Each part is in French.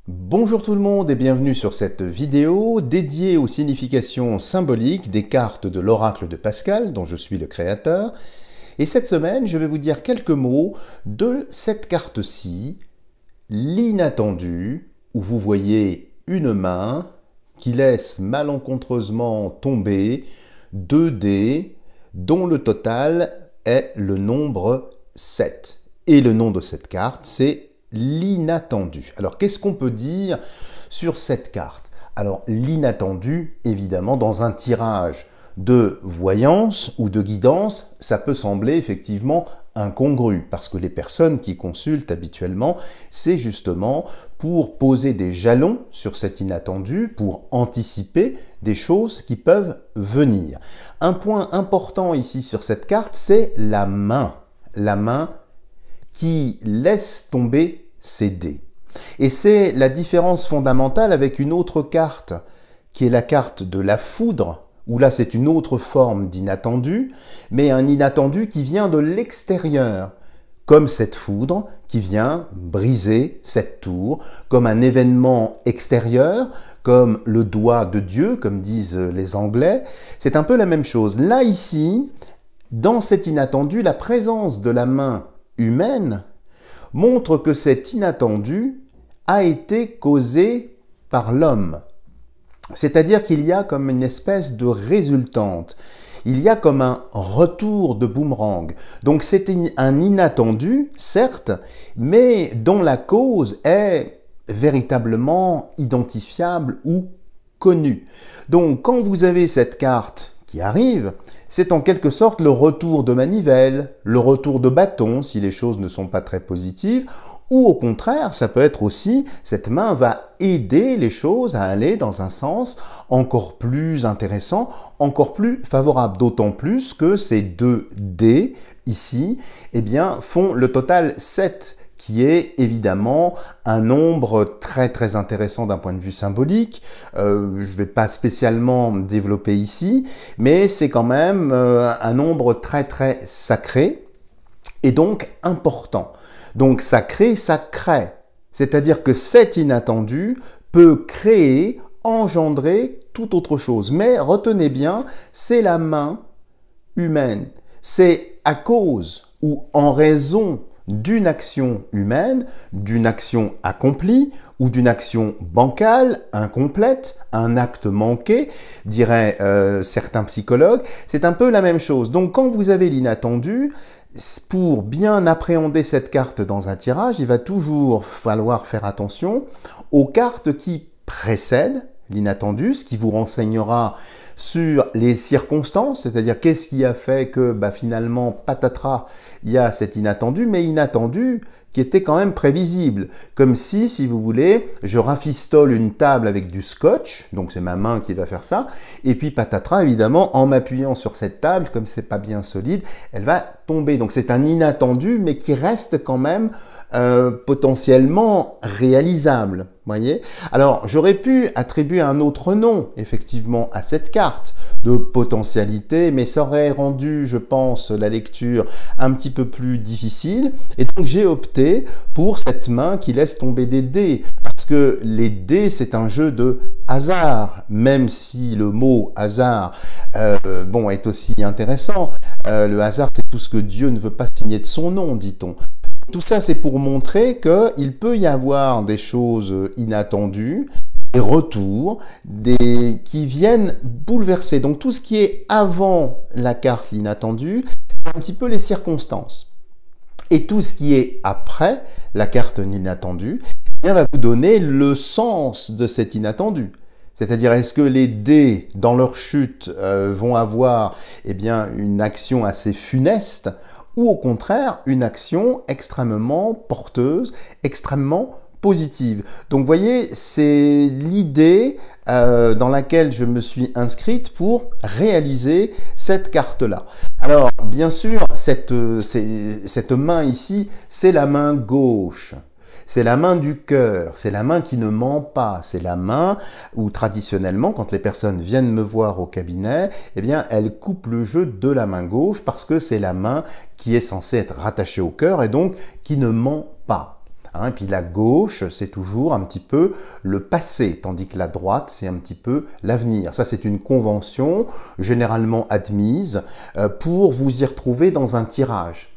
Bonjour tout le monde et bienvenue sur cette vidéo dédiée aux significations symboliques des cartes de l'oracle de Pascal, dont je suis le créateur. Et cette semaine, je vais vous dire quelques mots de cette carte-ci, l'inattendu, où vous voyez une main qui laisse malencontreusement tomber 2 dés, dont le total est le nombre 7. Et le nom de cette carte, c'est l'inattendu. Alors, qu'est-ce qu'on peut dire sur cette carte? Alors, l'inattendu, évidemment, dans un tirage de voyance ou de guidance, ça peut sembler effectivement incongru, parce que les personnes qui consultent habituellement, c'est justement pour poser des jalons sur cet inattendu, pour anticiper des choses qui peuvent venir. Un point important ici sur cette carte, c'est la main. La main qui laisse tomber ses dés. Et c'est la différence fondamentale avec une autre carte, qui est la carte de la foudre, où là c'est une autre forme d'inattendu, mais un inattendu qui vient de l'extérieur, comme cette foudre qui vient briser cette tour, comme un événement extérieur, comme le doigt de Dieu, comme disent les Anglais. C'est un peu la même chose. Là, ici, dans cet inattendu, la présence de la main humaine montre que cet inattendu a été causé par l'homme. C'est-à-dire qu'il y a comme une espèce de résultante. Il y a comme un retour de boomerang. Donc c'est un inattendu, certes, mais dont la cause est véritablement identifiable ou connue. Donc quand vous avez cette carte qui arrive, c'est en quelque sorte le retour de manivelle, le retour de bâton si les choses ne sont pas très positives, ou au contraire, ça peut être aussi, cette main va aider les choses à aller dans un sens encore plus intéressant, encore plus favorable, d'autant plus que ces 2 dés ici, eh bien, font le total 7, qui est évidemment un nombre très très intéressant d'un point de vue symbolique. Je ne vais pas spécialement développer ici, mais c'est quand même un nombre très très sacré et donc important. Donc sacré, ça crée. C'est-à-dire que cet inattendu peut créer, engendrer toute autre chose. Mais retenez bien, c'est la main humaine. C'est à cause ou en raison d'une action humaine, d'une action accomplie ou d'une action bancale, incomplète, un acte manqué, diraient certains psychologues. C'est un peu la même chose. Donc quand vous avez l'inattendu, pour bien appréhender cette carte dans un tirage, il va toujours falloir faire attention aux cartes qui précèdent l'inattendu, ce qui vous renseignera sur les circonstances, c'est-à-dire qu'est-ce qui a fait que finalement, patatras, il y a cet inattendu, mais inattendu qui était quand même prévisible. Comme si vous voulez, je rafistole une table avec du scotch, donc c'est ma main qui va faire ça, et puis patatras, évidemment, en m'appuyant sur cette table, comme c'est pas bien solide, elle va tomber. Donc c'est un inattendu, mais qui reste quand même potentiellement réalisable, voyez. Alors, j'aurais pu attribuer un autre nom, effectivement, à cette carte de potentialité, mais ça aurait rendu, je pense, la lecture un petit peu plus difficile. Et donc, j'ai opté pour cette main qui laisse tomber des dés, parce que les dés, c'est un jeu de hasard, même si le mot hasard, est aussi intéressant. Le hasard, c'est tout ce que Dieu ne veut pas signer de son nom, dit-on. Tout ça, c'est pour montrer qu'il peut y avoir des choses inattendues, des retours, qui viennent bouleverser. Donc tout ce qui est avant la carte l'inattendu, c'est un petit peu les circonstances. Et tout ce qui est après la carte l'inattendu, va vous donner le sens de cet inattendu. C'est-à-dire, est-ce que les dés, dans leur chute, vont avoir une action assez funeste, ou au contraire, une action extrêmement porteuse, extrêmement positive. Donc, vous voyez, c'est l'idée dans laquelle je me suis inscrite pour réaliser cette carte-là. Alors, bien sûr, cette main ici, c'est la main gauche. C'est la main du cœur, c'est la main qui ne ment pas, c'est la main où traditionnellement, quand les personnes viennent me voir au cabinet, elles coupent le jeu de la main gauche parce que c'est la main qui est censée être rattachée au cœur et donc qui ne ment pas. Et puis la gauche, c'est toujours un petit peu le passé, tandis que la droite, c'est un petit peu l'avenir. Ça, c'est une convention généralement admise pour vous y retrouver dans un tirage.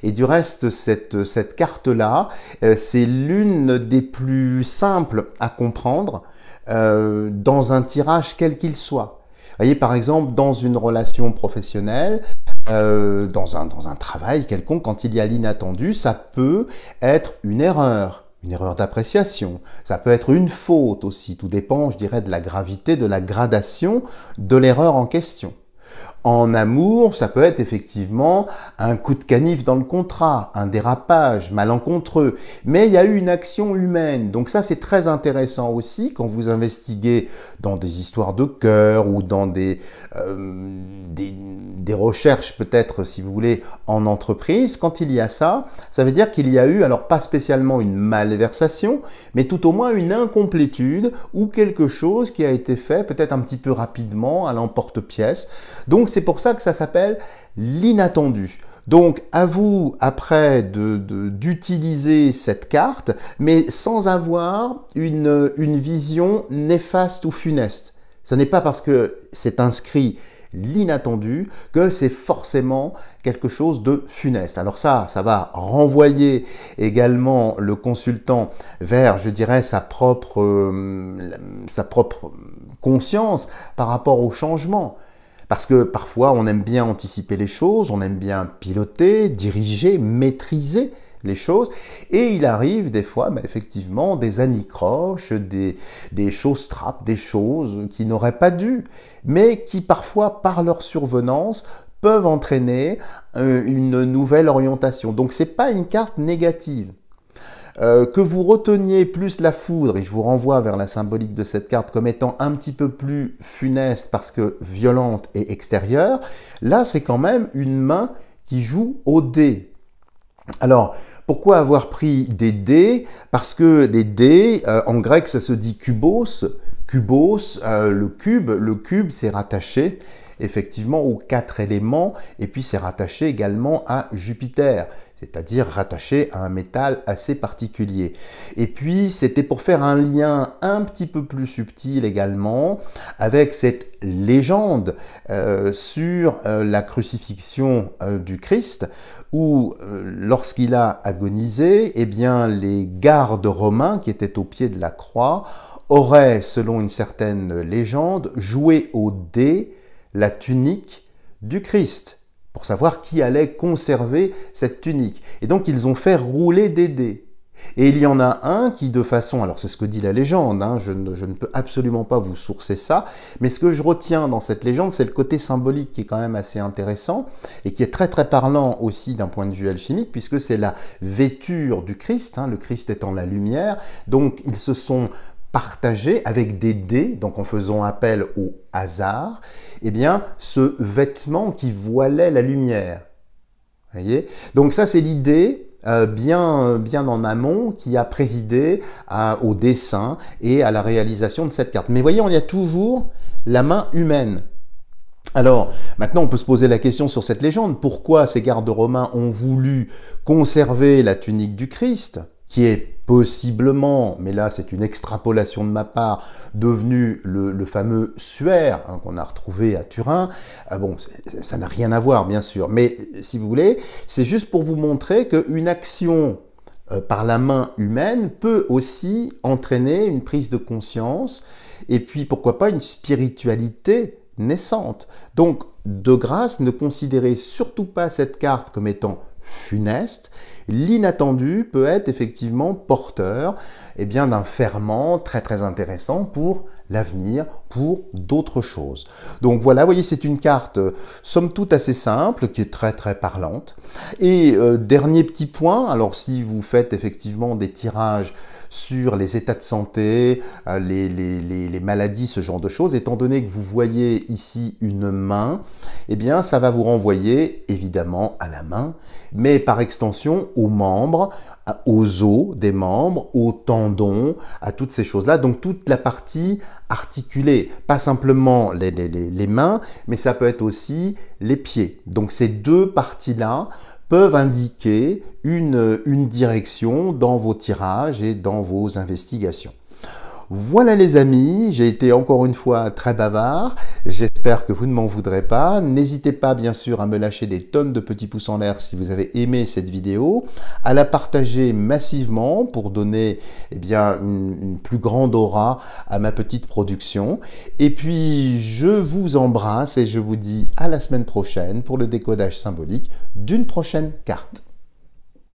Et du reste, cette carte-là, c'est l'une des plus simples à comprendre dans un tirage quel qu'il soit. Vous voyez, par exemple, dans une relation professionnelle, dans un travail quelconque, quand il y a l'inattendu, ça peut être une erreur d'appréciation, ça peut être une faute aussi, tout dépend, je dirais, de la gravité, de la gradation de l'erreur en question. En amour, ça peut être effectivement un coup de canif dans le contrat, un dérapage malencontreux, mais il y a eu une action humaine. Donc ça, c'est très intéressant aussi quand vous investiguez dans des histoires de cœur ou dans des recherches peut-être, si vous voulez, en entreprise. Quand il y a ça, ça veut dire qu'il y a eu, alors pas spécialement une malversation, mais tout au moins une incomplétude ou quelque chose qui a été fait peut-être un petit peu rapidement, à l'emporte-pièce. Donc c'est pour ça que ça s'appelle l'inattendu. Donc à vous après d'utiliser cette carte, mais sans avoir une vision néfaste ou funeste. Ce n'est pas parce que c'est inscrit l'inattendu que c'est forcément quelque chose de funeste. Alors ça va renvoyer également le consultant vers, je dirais, sa propre conscience par rapport au changement. Parce que parfois, on aime bien anticiper les choses, on aime bien piloter, diriger, maîtriser les choses. Et il arrive des fois, effectivement, des anicroches, des choses trappes, des choses qui n'auraient pas dû, mais qui parfois, par leur survenance, peuvent entraîner une nouvelle orientation. Donc, ce n'est pas une carte négative. Que vous reteniez plus la foudre, et je vous renvoie vers la symbolique de cette carte comme étant un petit peu plus funeste parce que violente et extérieure, là c'est quand même une main qui joue au dé. Alors, pourquoi avoir pris des dés? Parce que des dés, en grec ça se dit kubos, le cube c'est rattaché effectivement aux 4 éléments, et puis c'est rattaché également à Jupiter, c'est-à-dire rattaché à un métal assez particulier. Et puis c'était pour faire un lien un petit peu plus subtil également avec cette légende sur la crucifixion du Christ, où lorsqu'il a agonisé, eh bien les gardes romains qui étaient au pied de la croix auraient, selon une certaine légende, joué au dé la tunique du Christ, pour savoir qui allait conserver cette tunique. Et donc ils ont fait rouler des dés. Et il y en a un qui, de façon, alors c'est ce que dit la légende, je ne peux absolument pas vous sourcer ça, mais ce que je retiens dans cette légende, c'est le côté symbolique qui est quand même assez intéressant, et qui est très très parlant aussi d'un point de vue alchimique, puisque c'est la vêture du Christ, le Christ étant la lumière, donc ils se sont partagés avec des dés, donc en faisant appel au hasard, eh bien, ce vêtement qui voilait la lumière. Voyez, donc ça, c'est l'idée bien en amont qui a présidé au dessin et à la réalisation de cette carte. Mais voyez, il y a toujours la main humaine. Alors, maintenant, on peut se poser la question sur cette légende. Pourquoi ces gardes romains ont voulu conserver la tunique du Christ, qui est possiblement, mais là c'est une extrapolation de ma part, devenu le fameux suaire qu'on a retrouvé à Turin. Bon, ça n'a rien à voir bien sûr, mais si vous voulez, c'est juste pour vous montrer qu'une action par la main humaine peut aussi entraîner une prise de conscience et puis pourquoi pas une spiritualité naissante. Donc de grâce, ne considérez surtout pas cette carte comme étant funeste. L'inattendu peut être effectivement porteur d'un ferment très très intéressant pour l'avenir, pour d'autres choses. Donc voilà, vous voyez, c'est une carte somme toute assez simple, qui est très très parlante. Et dernier petit point, alors si vous faites effectivement des tirages sur les états de santé, les maladies, ce genre de choses, étant donné que vous voyez ici une main, eh bien ça va vous renvoyer évidemment à la main, mais par extension aux membres, aux os des membres, aux tendons, à toutes ces choses-là. Donc toute la partie articulée, pas simplement les mains, mais ça peut être aussi les pieds. Donc ces deux parties-là peuvent indiquer une direction dans vos tirages et dans vos investigations. Voilà les amis, j'ai été encore une fois très bavard, j'espère que vous ne m'en voudrez pas. N'hésitez pas bien sûr à me lâcher des tonnes de petits pouces en l'air si vous avez aimé cette vidéo, à la partager massivement pour donner une plus grande aura à ma petite production. Et puis je vous embrasse et je vous dis à la semaine prochaine pour le décodage symbolique d'une prochaine carte.